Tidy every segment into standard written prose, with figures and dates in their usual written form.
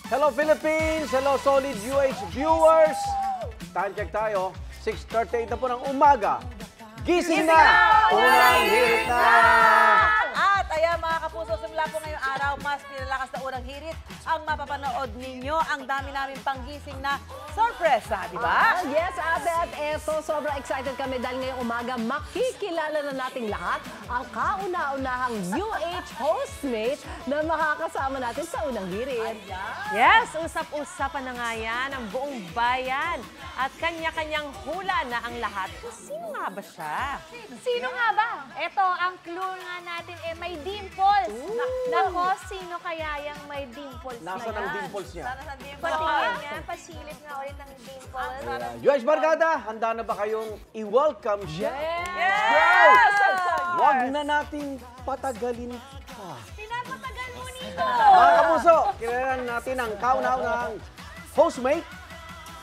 Hello Philippines! Hello Solid UH viewers! Time check tayo. 6:38 na po ng umaga. Gising na! Unang hirit na! At ayan mga kapuso, simula po ngayong araw, mas pinalakas na unang hirit ang mapapanood ninyo. Ang dami namin panggising na sorpresa, di ba? Yes, ate, at eto, sobrang excited kami dahil ngayong umaga makikilala na nating lahat ang kauna-unahang UH hostmate na makakasama natin sa unang hirit. Yes, usap-usapan na nga yan ang buong bayan at kanya-kanyang hula na ang lahat. Sino nga ba siya? Sino nga ba? Ito, ang clue nga natin may dimples. Nako, sino kaya yung may dimples Nasa na ng yan? dimples niya? Sana sa dimples. Patingin nga, pasilip nga ulit ng dimples. UH Barkada, handa na ba kayong i-welcome siya? Yes! Huwag na natin patagalin pa. Pinapatagal mo nito. Mga kapuso, kilalanin natin ang kauna-unahang hostmate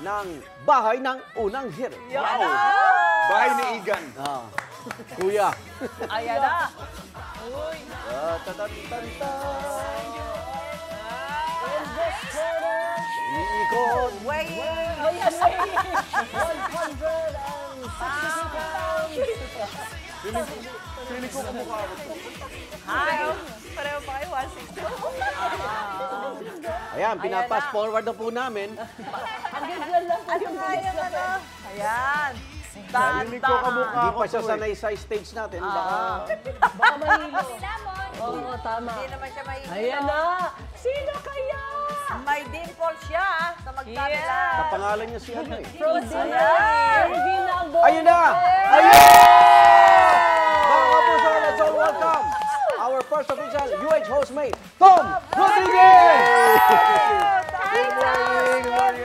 ng Bahay ng Unang Hirit. Wow! Bahay ni Igan. Kuya. Ayan na. Iikot. Feeling ko kumukha ako. Hi! Pareho pa kayo, 160. Ayan, pinapass forward na po namin. Ayan. Feeling ko kamukha Hindi ako. pa siya sanay sa stage natin. Baka Baka mahilo. Lamon. Oo, tama. Hindi naman siya may Ayan na! Sino kaya? May dimples siya sa magkabila. pangalan niya si ano eh. Frozen Ayan. Ervin Albo. Ayun na! Ayun! Mga kapuso, let's all welcome our first official UH hostmate, Tom Rodriguez! Good morning, good morning,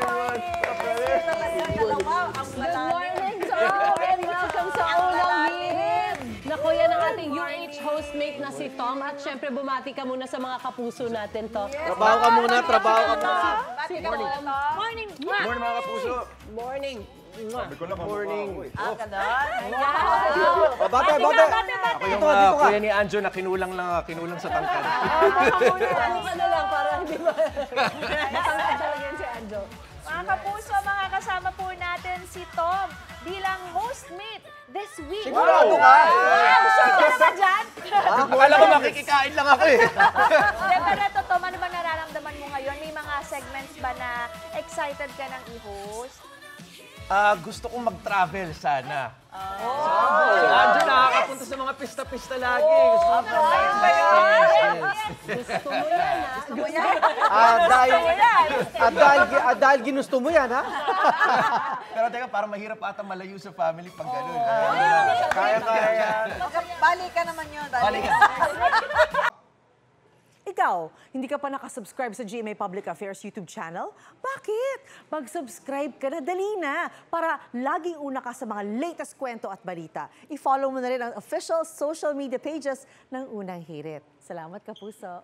Good morning, Tom! And welcome sa unang hirit! Naku, yan ang ating UH hostmate na si Tom. At syempre, bumati ka muna sa mga kapuso natin to. Trabaho ka muna, trabaho ka muna. Morning. Morning mga kapuso. Morning! Sabi ko na kamukha Morning. ako eh. Bate, bate! Ako yung Dito ka. kuya ni Anjo na kinulang sa tangkad. Ano ka na lang para hindi ba? Matangkad talaga yan si Anjo. Mga kapuso, mga kasama po natin si Tom bilang hostmate this week. Sigurado ka? Wow, sure ka naman dyan? Akala ko makikikain lang ako eh. Pero ito, Tom, ano ba nararamdaman mo ngayon? May mga segments ba na excited ka ng i-host? Gusto kong mag-travel sana. Si Anjo nakakapunta sa mga pista-pista lagi. Gusto kong Gusto mo yan, ha? Gusto mo yan? Dahil ginusto mo yan, ha? Pero teka, parang mahirap ata malayo sa family pag gano'n. Kaya yan. Balikan naman yun. Balikan. Ikaw, hindi ka pa nakasubscribe sa GMA Public Affairs YouTube channel? Bakit? Mag-subscribe ka na, dali na, para laging una ka sa mga latest kwento at balita. I-follow mo na rin ang official social media pages ng Unang Hirit. Salamat, kapuso.